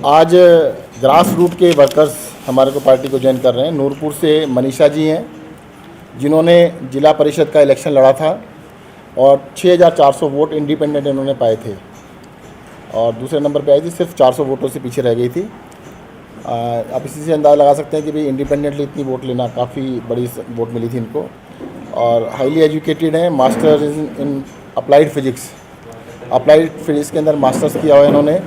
आज grass root के workers हमारे को पार्टी को ज्वाइन कर रहे हैं। नूरपुर से मनीषा जी हैं जिन्होंने जिला परिषद का इलेक्शन लड़ा था और 6400 वोट इंडिपेंडेंट इन्होंने पाए थे और दूसरे नंबर पे आई थी, सिर्फ 400 वोटों से पीछे रह गई थी। आप इसी से अंदाज़ा लगा सकते हैं कि भाई इंडिपेंडेंटली इतनी वोट लेना काफ़ी बड़ी वोट मिली थी इनको। और हाईली एजुकेटेड हैं, मास्टर इन अप्लाइड फिजिक्स के अंदर मास्टर्स किया हुआ है इन्होंने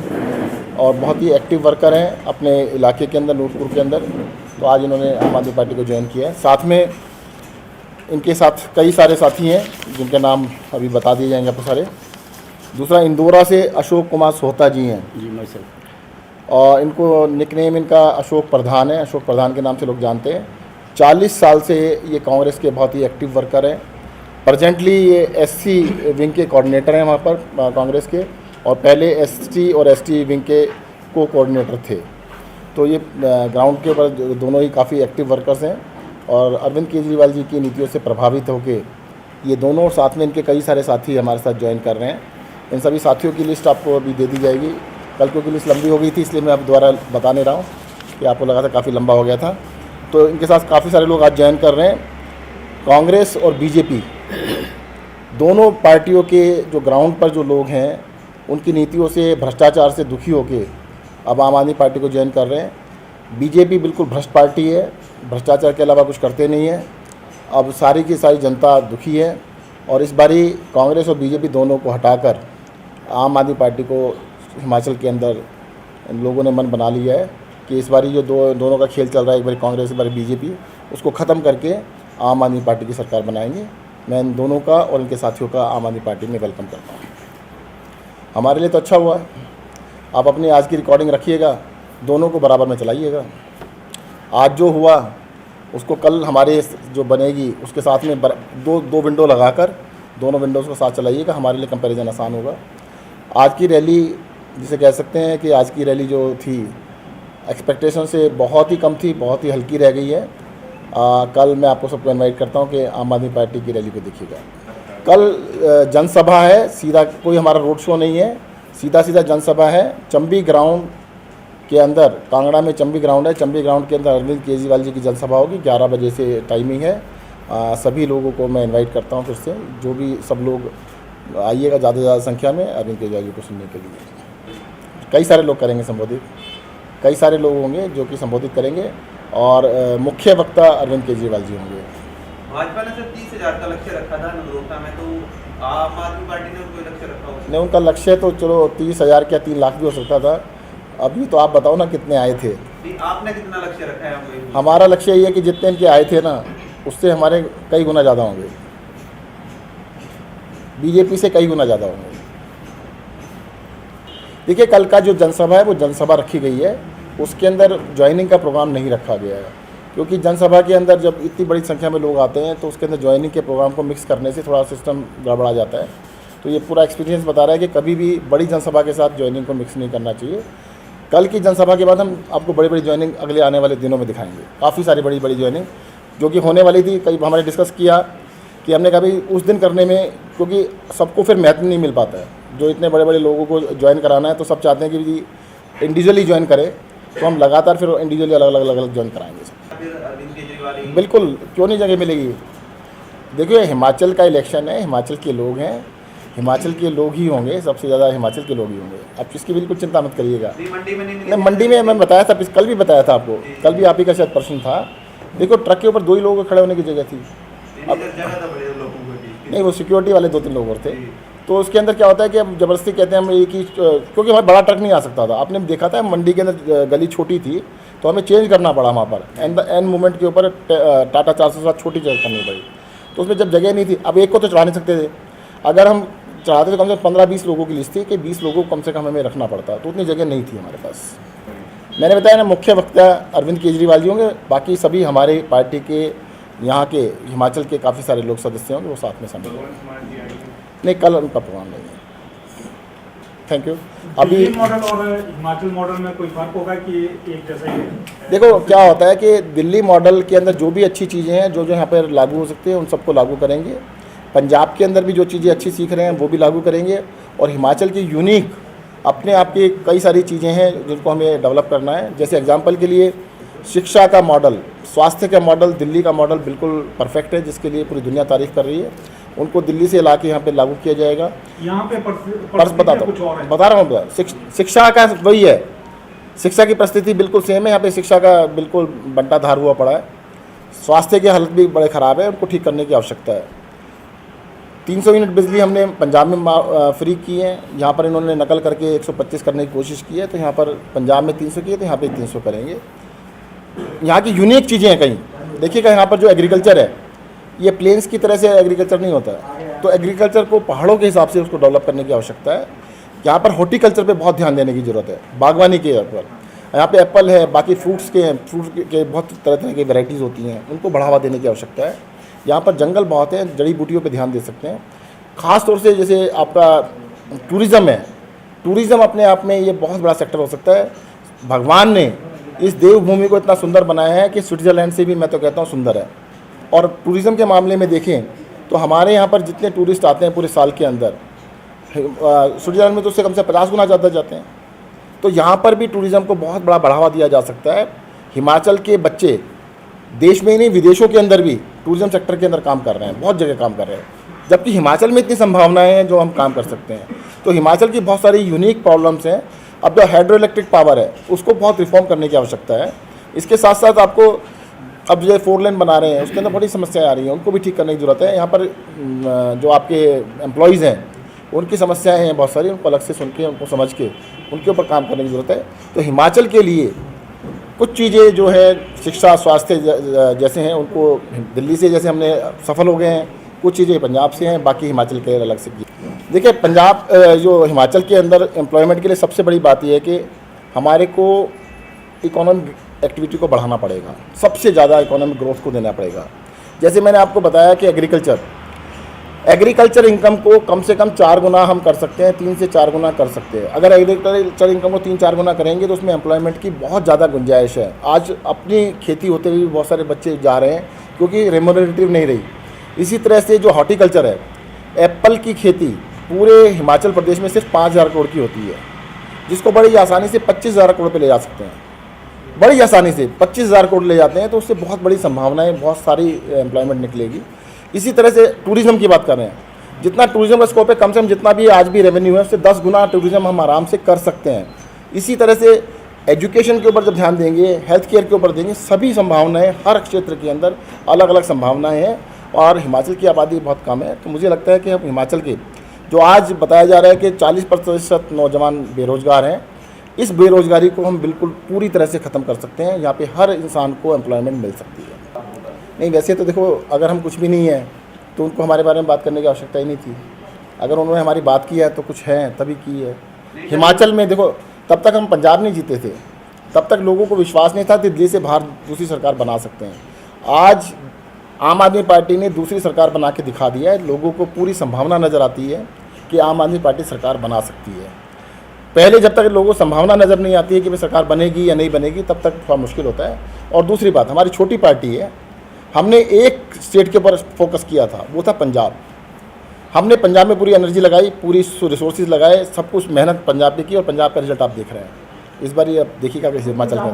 और बहुत ही एक्टिव वर्कर हैं अपने इलाके के अंदर, नूरपुर के अंदर। तो आज इन्होंने आम आदमी पार्टी को ज्वाइन किया है। साथ में इनके साथ कई सारे साथी हैं जिनके नाम अभी बता दिए जाएंगे आपको सारे। दूसरा, इंदौरा से अशोक कुमार सोहता जी हैं जी, मैं सर। और इनको निकनेम इनका अशोक प्रधान है, अशोक प्रधान के नाम से लोग जानते हैं। 40 साल से ये कांग्रेस के बहुत ही एक्टिव वर्कर हैं। प्रेजेंटली ये एससी विंग के कोऑर्डिनेटर हैं वहाँ पर कांग्रेस के, और पहले एसटी और एसटी विंग के को कोऑर्डिनेटर थे। तो ये ग्राउंड के ऊपर दोनों ही काफ़ी एक्टिव वर्कर्स हैं और अरविंद केजरीवाल जी की नीतियों से प्रभावित होकर ये दोनों, साथ में इनके कई सारे साथी हमारे साथ ज्वाइन कर रहे हैं। इन सभी साथियों की लिस्ट आपको अभी दे दी जाएगी। कल क्योंकि लिस्ट लंबी हो गई थी इसलिए मैं अब दोबारा बता नहीं रहा हूँ कि आपको लगा था काफ़ी लंबा हो गया था। तो इनके साथ काफ़ी सारे लोग आज ज्वाइन कर रहे हैं। कांग्रेस और बीजेपी दोनों पार्टियों के जो ग्राउंड पर जो लोग हैं उनकी नीतियों से, भ्रष्टाचार से दुखी होकर अब आम आदमी पार्टी को ज्वाइन कर रहे हैं। बीजेपी बिल्कुल भ्रष्ट पार्टी है, भ्रष्टाचार के अलावा कुछ करते नहीं है। अब सारी की सारी जनता दुखी है और इस बारी कांग्रेस और बीजेपी दोनों को हटाकर आम आदमी पार्टी को हिमाचल के अंदर लोगों ने मन बना लिया है कि इस बारी जो दोनों का खेल चल रहा है, एक बारी कांग्रेस एक बारी बीजेपी, उसको ख़त्म करके आम आदमी पार्टी की सरकार बनाएंगे। मैं इन दोनों का और इनके साथियों का आम आदमी पार्टी में वेलकम करता हूँ। हमारे लिए तो अच्छा हुआ। आप अपनी आज की रिकॉर्डिंग रखिएगा, दोनों को बराबर में चलाइएगा। आज जो हुआ उसको कल हमारे जो बनेगी उसके साथ में दो विंडो लगाकर दोनों विंडोज़ को साथ चलाइएगा। हमारे लिए कंपैरिजन आसान होगा। आज की रैली, जिसे कह सकते हैं कि आज की रैली जो थी एक्सपेक्टेशन से बहुत ही कम थी, बहुत ही हल्की रह गई है। कल मैं आपको सबको इनवाइट करता हूं कि आम आदमी पार्टी की रैली को देखिएगा। कल जनसभा है, सीधा कोई हमारा रोड शो नहीं है, सीधा जनसभा है चंबी ग्राउंड के अंदर। कांगड़ा में चंबी ग्राउंड है, चंबी ग्राउंड के अंदर अरविंद केजरीवाल जी की जनसभा होगी। 11 बजे से टाइमिंग है। सभी लोगों को मैं इन्वाइट करता हूँ फिर से, जो भी सब लोग आइएगा ज़्यादा से ज़्यादा संख्या में अरविंद केजरीवाल जी को सुनने के लिए। कई सारे लोग करेंगे संबोधित, कई सारे लोग होंगे जो कि संबोधित करेंगे और मुख्य वक्ता अरविंद केजरीवाल जी होंगे। भाजपा ने सर 30,000 का लक्ष्य रखा था नगरोटा में, तो आम आदमी पार्टी ने कोई लक्ष्य रखा होगा? नहीं, उनका लक्ष्य तो चलो 30,000 क्या 3 लाख भी हो सकता था। अभी तो आप बताओ ना कितने आए थे। आपने कितना लक्ष्य रखा है? हमारा लक्ष्य ये है कि जितने इनके आए थे ना, उससे हमारे कई गुना ज़्यादा होंगे, बीजेपी से कई गुना ज़्यादा होंगे। देखिए, कल का जो जनसभा है वो जनसभा रखी गई है, उसके अंदर ज्वाइनिंग का प्रोग्राम नहीं रखा गया है, क्योंकि जनसभा के अंदर जब इतनी बड़ी संख्या में लोग आते हैं तो उसके अंदर ज्वाइनिंग के प्रोग्राम को मिक्स करने से थोड़ा सिस्टम गड़बड़ा जाता है। तो ये पूरा एक्सपीरियंस बता रहा है कि कभी भी बड़ी जनसभा के साथ ज्वाइनिंग को मिक्स नहीं करना चाहिए। कल की जनसभा के बाद हम आपको बड़ी बड़ी ज्वाइनिंग अगले आने वाले दिनों में दिखाएंगे। काफ़ी सारी बड़ी बड़ी ज्वाइनिंग जो कि होने वाली थी, कई हमारे डिस्कस किया कि हमने कहा भाई उस दिन करने में, क्योंकि सबको फिर महत्व नहीं मिल पाता है। जो इतने बड़े बड़े लोगों को ज्वाइन कराना है तो सब चाहते हैं कि इंडिविजुअली ज्वाइन करें, तो हम लगातार फिर इंडिविजुअली अलग ज्वाइन कराएंगे सब। बिल्कुल, क्यों नहीं जगह मिलेगी। देखिए, हिमाचल का इलेक्शन है, हिमाचल के लोग हैं, हिमाचल के लोग ही होंगे, सबसे ज़्यादा हिमाचल के लोग ही होंगे। आप इसकी बिल्कुल चिंता मत करिएगा। मंडी में मैं बताया था, कल भी बताया था आपको, कल भी आप ही का शायद प्रश्न था। देखो, ट्रक के ऊपर 2 ही लोगों खड़े होने की जगह थी। अब नहीं, वो सिक्योरिटी वाले 2-3 लोग और थे। तो उसके अंदर क्या होता है कि अब ज़बरदस्ती कहते हैं हम एक ही, क्योंकि हमारा बड़ा ट्रक नहीं आ सकता था। आपने देखा था मंडी के अंदर गली छोटी थी तो हमें चेंज करना पड़ा वहाँ पर। एन मोमेंट के ऊपर टाटा 407 छोटी जगह करनी पड़ी, तो उसमें जब जगह नहीं थी, अब एक को तो चढ़ा नहीं सकते थे। अगर हम चढ़ाते तो कम से कम 15-20 लोगों की लिस्ट थी कि 20 लोगों को कम से कम हमें रखना पड़ता, तो उतनी जगह नहीं थी हमारे पास। मैंने बताया ना, मुख्य वक्ता अरविंद केजरीवाल जी होंगे, बाकी सभी हमारे पार्टी के यहाँ के हिमाचल के काफ़ी सारे लोग सदस्य होंगे, वो साथ में शामिल होंगे। नहीं, कल उनका प्रोग्राम नहीं है। Thank you. अभी मॉडल और हिमाचल मॉडल में कोई फर्क होगा कि एक जैसा ही है? देखो, क्या होता है कि दिल्ली मॉडल के अंदर जो भी अच्छी चीज़ें हैं, जो यहाँ पर लागू हो सकती है, उन सबको लागू करेंगे। पंजाब के अंदर भी जो चीज़ें अच्छी सीख रहे हैं वो भी लागू करेंगे, और हिमाचल की यूनिक अपने आप की कई सारी चीज़ें हैं जिनको हमें डेवलप करना है। जैसे एग्जांपल के लिए शिक्षा का मॉडल, स्वास्थ्य का मॉडल, दिल्ली का मॉडल बिल्कुल परफेक्ट है, जिसके लिए पूरी दुनिया तारीफ़ कर रही है। उनको दिल्ली से ला के यहाँ पे लागू किया जाएगा। यहाँ पे बता रहा हूँ शिक्षा का वही है, शिक्षा की परिस्थिति बिल्कुल सेम है। यहाँ पे शिक्षा का बिल्कुल बंटाधार हुआ पड़ा है। स्वास्थ्य की हालत भी बड़े ख़राब है, उनको ठीक करने की आवश्यकता है। 300 यूनिट बिजली हमने पंजाब में फ्री की है। यहाँ पर इन्होंने नकल करके 125 करने की कोशिश की है, तो यहाँ पर पंजाब में 300 की है, तो यहाँ पे 300 करेंगे। यहाँ की यूनिक चीज़ें हैं कहीं। देखिएगा यहाँ पर जो एग्रीकल्चर है, ये प्लेन्स की तरह से एग्रीकल्चर नहीं होता है, तो एग्रीकल्चर को पहाड़ों के हिसाब से उसको डेवलप करने की आवश्यकता है। यहाँ पर हॉर्टिकल्चर पे बहुत ध्यान देने की ज़रूरत है, बागवानी के ऊपर। यहाँ पे एप्पल है, बाकी फ्रूट्स के बहुत तरह तरह की वैरायटीज़ होती हैं, उनको बढ़ावा देने की आवश्यकता है। यहाँ पर जंगल बहुत हैं, जड़ी बूटियों पे ध्यान दे सकते हैं। ख़ास तौर से जैसे आपका टूरिज़्म है, टूरिज़्म अपने आप में ये बहुत बड़ा सेक्टर हो सकता है। भगवान ने इस देवभूमि को इतना सुंदर बनाया है कि स्विट्ज़रलैंड से भी मैं तो कहता हूँ सुंदर है। और टूरिज़्म के मामले में देखें तो हमारे यहाँ पर जितने टूरिस्ट आते हैं पूरे साल के अंदर, स्विट्ज़रलैंड में तो उससे कम से 50 गुना ज़्यादा जाते हैं। तो यहाँ पर भी टूरिज़्म को बहुत बड़ा बढ़ावा दिया जा सकता है। हिमाचल के बच्चे देश में ही नहीं, विदेशों के अंदर भी टूरिज़्म सेक्टर के अंदर काम कर रहे हैं, बहुत जगह काम कर रहे हैं। जबकि हिमाचल में इतनी संभावनाएं हैं जो हम काम कर सकते हैं। तो हिमाचल की बहुत सारी यूनिक प्रॉब्लम्स हैं। अब जो हाइड्रो इलेक्ट्रिक पावर है उसको बहुत रिफॉर्म करने की आवश्यकता है। इसके साथ साथ आपको अब जो 4 लेन बना रहे हैं उसके अंदर बड़ी समस्याएं आ रही हैं, उनको भी ठीक करने की ज़रूरत है। यहाँ पर जो आपके एम्प्लॉयज़ हैं उनकी समस्याएं हैं बहुत सारी, उनको अलग से सुन के, उनको समझ के उनके ऊपर काम करने की ज़रूरत है। तो हिमाचल के लिए कुछ चीज़ें जो है शिक्षा, स्वास्थ्य जैसे हैं, उनको दिल्ली से जैसे हमने सफल हो गए हैं, कुछ चीज़ें पंजाब से हैं, बाकी हिमाचल के अलग से की। देखिए पंजाब जो हिमाचल के अंदर एम्प्लॉयमेंट के लिए सबसे बड़ी बात यह है कि हमारे को इकोनॉमिक एक्टिविटी को बढ़ाना पड़ेगा, सबसे ज़्यादा इकोनॉमिक ग्रोथ को देना पड़ेगा। जैसे मैंने आपको बताया कि एग्रीकल्चर इनकम को कम से कम 4 गुना हम कर सकते हैं, 3 से 4 गुना कर सकते हैं। अगर एग्रीकल्चर इनकम को 3-4 गुना करेंगे तो उसमें एम्प्लॉयमेंट की बहुत ज़्यादा गुंजाइश है। आज अपनी खेती होते हुए बहुत सारे बच्चे जा रहे हैं क्योंकि रेमोनेटिव नहीं रही। इसी तरह से जो हॉर्टिकल्चर है, एप्पल की खेती पूरे हिमाचल प्रदेश में सिर्फ 5,000 करोड़ की होती है, जिसको बड़ी आसानी से 25,000 करोड़ पे ले जा सकते हैं। बड़ी आसानी से 25,000 करोड़ ले जाते हैं, तो उससे बहुत बड़ी संभावनाएं, बहुत सारी एम्प्लॉयमेंट निकलेगी। इसी तरह से टूरिज़्म की बात कर रहे हैं, जितना टूरिज़्म का स्कोप है, कम से कम जितना भी आज भी रेवेन्यू है उससे 10 गुना टूरिज़्म हम आराम से कर सकते हैं। इसी तरह से एजुकेशन के ऊपर जब ध्यान देंगे, हेल्थ केयर के ऊपर देंगे, सभी संभावनाएं हर क्षेत्र के अंदर अलग अलग संभावनाएं हैं। और हिमाचल की आबादी बहुत कम है, तो मुझे लगता है कि हम हिमाचल के जो आज बताया जा रहा है कि 40% नौजवान बेरोज़गार हैं, इस बेरोज़गारी को हम बिल्कुल पूरी तरह से ख़त्म कर सकते हैं। यहाँ पे हर इंसान को एम्प्लॉयमेंट मिल सकती है। नहीं, वैसे तो देखो, अगर हम कुछ भी नहीं है तो उनको हमारे बारे में बात करने की आवश्यकता ही नहीं थी। अगर उन्होंने हमारी बात की है तो कुछ है तभी की है। हिमाचल में देखो, तब तक हम पंजाब नहीं जीते थे, तब तक लोगों को विश्वास नहीं था कि दिल्ली से बाहर दूसरी सरकार बना सकते हैं। आज आम आदमी पार्टी ने दूसरी सरकार बना के दिखा दिया है। लोगों को पूरी संभावना नज़र आती है कि आम आदमी पार्टी सरकार बना सकती है। पहले जब तक लोगों को संभावना नज़र नहीं आती है कि वे सरकार बनेगी या नहीं बनेगी, तब तक थोड़ा मुश्किल होता है। और दूसरी बात, हमारी छोटी पार्टी है, हमने एक स्टेट के ऊपर फोकस किया था, वो था पंजाब। हमने पंजाब में पूरी एनर्जी लगाई, पूरी रिसोर्सेज लगाए, सब कुछ मेहनत पंजाब पे की, और पंजाब का रिजल्ट आप देख रहे हैं। इस बार ये अब देखिएगा कि हिमाचल में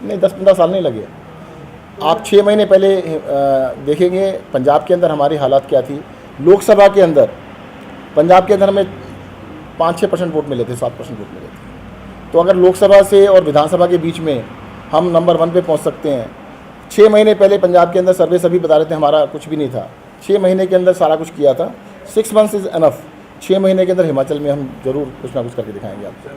नहीं 10-15 साल नहीं लगे। आप 6 महीने पहले देखेंगे पंजाब के अंदर हमारी हालात क्या थी। लोकसभा के अंदर पंजाब के अंदर हमें 5-6% वोट मिले थे, 7% वोट मिले थे। तो अगर लोकसभा से और विधानसभा के बीच में हम नंबर 1 पे पहुंच सकते हैं। 6 महीने पहले पंजाब के अंदर सर्वे सभी बता रहे थे हमारा कुछ भी नहीं था, 6 महीने के अंदर सारा कुछ किया था। 6 मंथ्स इज़ एनफ। 6 महीने के अंदर हिमाचल में हम ज़रूर कुछ ना कुछ करके दिखाएंगे आपको।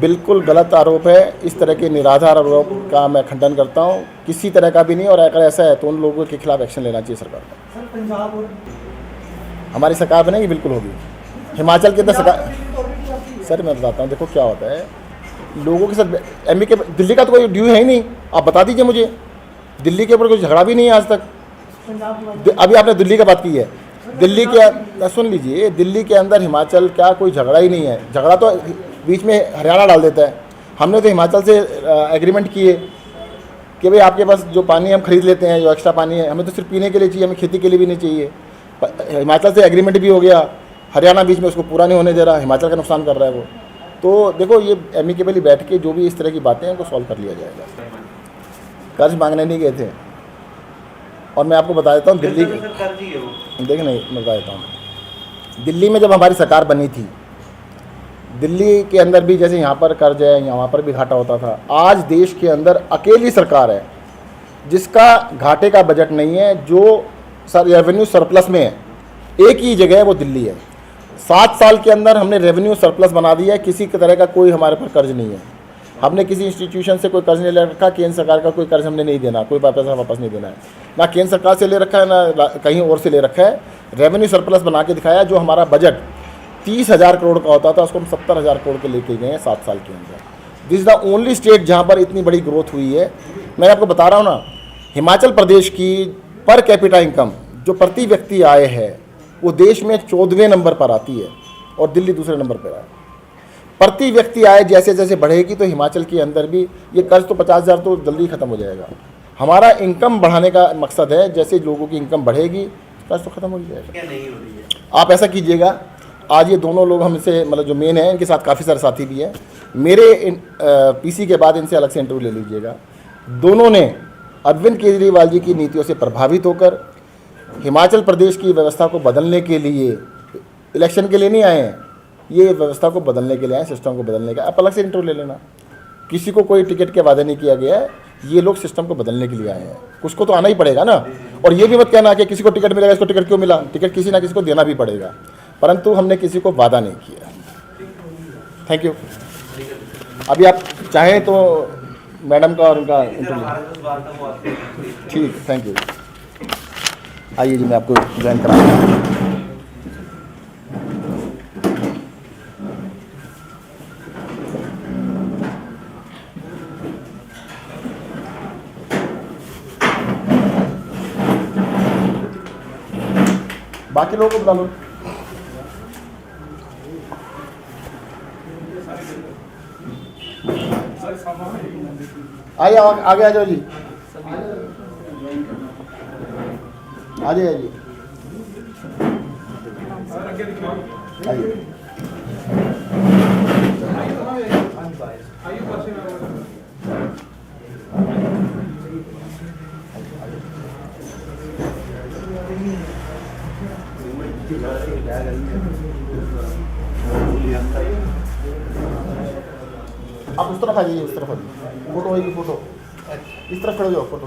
बिल्कुल गलत आरोप है। इस तरह के निराधार आरोप का मैं खंडन करता हूँ, किसी तरह का भी नहीं। और अगर ऐसा है तो उन लोगों के खिलाफ एक्शन लेना चाहिए सरकार को। हमारी सरकार बनेगी, बिल्कुल होगी। हिमाचल के अंदर सरकार, सर मैं बताता हूँ, देखो क्या होता है लोगों के साथ। एमपी के दिल्ली का तो कोई ड्यू है ही नहीं, आप बता दीजिए मुझे। दिल्ली के ऊपर कोई झगड़ा भी नहीं है आज तक। अभी आपने दिल्ली की बात की है, दिल्ली के सुन लीजिए, दिल्ली के अंदर हिमाचल का कोई झगड़ा ही नहीं है। झगड़ा तो बीच में हरियाणा डाल देता है। हमने तो हिमाचल से एग्रीमेंट किए कि भाई आपके पास जो पानी हम खरीद लेते हैं, जो एक्स्ट्रा पानी है, हमें तो सिर्फ पीने के लिए चाहिए, हमें खेती के लिए भी नहीं चाहिए। हिमाचल से एग्रीमेंट भी हो गया हरियाणा बीच में उसको पूरा नहीं होने दे रहा, हिमाचल का नुकसान कर रहा है वो। तो देखो ये एमिकेबली बैठ के जो भी इस तरह की बातें हैं उनको सॉल्व कर लिया जाएगा। कर्ज मांगने नहीं गए थे, और मैं आपको बता देता हूँ दिल्ली, देखिए नहीं मैं बता देता हूँ, दिल्ली में जब हमारी सरकार बनी थी, दिल्ली के अंदर भी जैसे यहाँ पर कर्ज है, यहाँ पर भी घाटा होता था। आज देश के अंदर अकेली सरकार है जिसका घाटे का बजट नहीं है, जो रेवेन्यू सरप्लस में है। एक ही जगह है, वो दिल्ली है। 7 साल के अंदर हमने रेवेन्यू सरप्लस बना दिया है, किसी तरह का कोई हमारे पर कर्ज नहीं है। हमने किसी इंस्टीट्यूशन से कोई कर्ज नहीं ले रखा, केंद्र सरकार का कोई कर्ज हमने नहीं देना, कोई पैसा वापस नहीं देना है, ना केंद्र सरकार से ले रखा है ना कहीं और से ले रखा है। रेवेन्यू सरप्लस बना के दिखाया। जो हमारा बजट 30,000 करोड़ का होता था उसको हम 70,000 करोड़ के लेके गए हैं 7 साल के अंदर। This is the only state जहाँ पर इतनी बड़ी ग्रोथ हुई है। मैं आपको बता रहा हूँ ना, हिमाचल प्रदेश की पर कैपिटा इनकम जो प्रति व्यक्ति आय है वो देश में 14वें नंबर पर आती है और दिल्ली दूसरे नंबर पर है। प्रति व्यक्ति आय जैसे जैसे बढ़ेगी तो हिमाचल के अंदर भी ये कर्ज तो 50,000 तो जल्दी ख़त्म हो जाएगा। हमारा इनकम बढ़ाने का मकसद है, जैसे लोगों की इनकम बढ़ेगी कर्ज तो ख़त्म हो जाएगा। क्या नहीं हो रही है? आप ऐसा कीजिएगा, आज ये दोनों लोग हमसे मतलब जो मेन है, इनके साथ काफ़ी सारे साथी भी हैं, मेरे पीसी के बाद इनसे अलग से इंटरव्यू ले लीजिएगा। दोनों ने अरविंद केजरीवाल जी की नीतियों से प्रभावित होकर हिमाचल प्रदेश की व्यवस्था को बदलने के लिए, इलेक्शन के लिए नहीं आए हैं, ये व्यवस्था को बदलने के लिए आए, सिस्टम को बदलने का। आप अलग से इंटरव्यू ले लेना। किसी को कोई टिकट के वादे नहीं किया गया है, ये लोग सिस्टम को बदलने के लिए आए हैं। कुछ को तो आना ही पड़ेगा ना। और ये भी मत कहना कि किसी को टिकट मिलेगा, इसको टिकट क्यों मिला। टिकट किसी ना किसी को देना भी पड़ेगा, परंतु हमने किसी को वादा नहीं किया। Thank you. अभी आप चाहें तो मैडम का और उनका इंटरव्यू। ठीक, थैंक यू। आइए जी, मैं आपको ज्वाइन कराऊंगा। बाकी लोगों को बुला लो। आइए आगे आ जाओ जी, आ जाइए जी, आइए। आप उस तरफ आ जाइए, उस तरफ आ जाइए। फोटो होगी, फोटो इस तरफ खड़े हो जाओ, फोटो।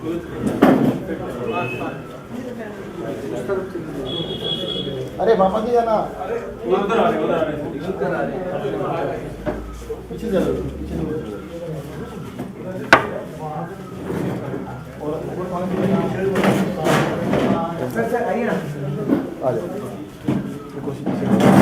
अरे वापस नहीं जाना, उधर आ रहे पीछे चलो, पीछे नहीं। और आ जाओ, कोशिश